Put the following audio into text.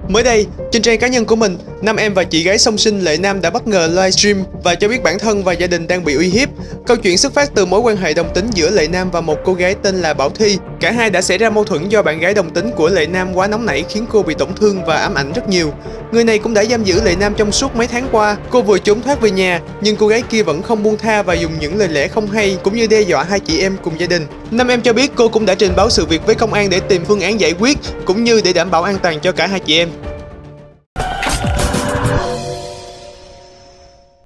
Mới đây, trên trang cá nhân của mình, nam em và chị gái song sinh Lệ Nam đã bất ngờ livestream và cho biết bản thân và gia đình đang bị uy hiếp. Câu chuyện xuất phát từ mối quan hệ đồng tính giữa Lệ Nam và một cô gái tên là Bảo Thi. Cả hai đã xảy ra mâu thuẫn do bạn gái đồng tính của Lệ Nam quá nóng nảy khiến cô bị tổn thương và ám ảnh rất nhiều. Người này cũng đã giam giữ Lệ Nam trong suốt mấy tháng qua. Cô vừa trốn thoát về nhà, nhưng cô gái kia vẫn không buông tha và dùng những lời lẽ không hay cũng như đe dọa hai chị em cùng gia đình. Nam em cho biết cô cũng đã trình báo sự việc với công an để tìm phương án giải quyết cũng như để đảm bảo an toàn cho cả hai chị em.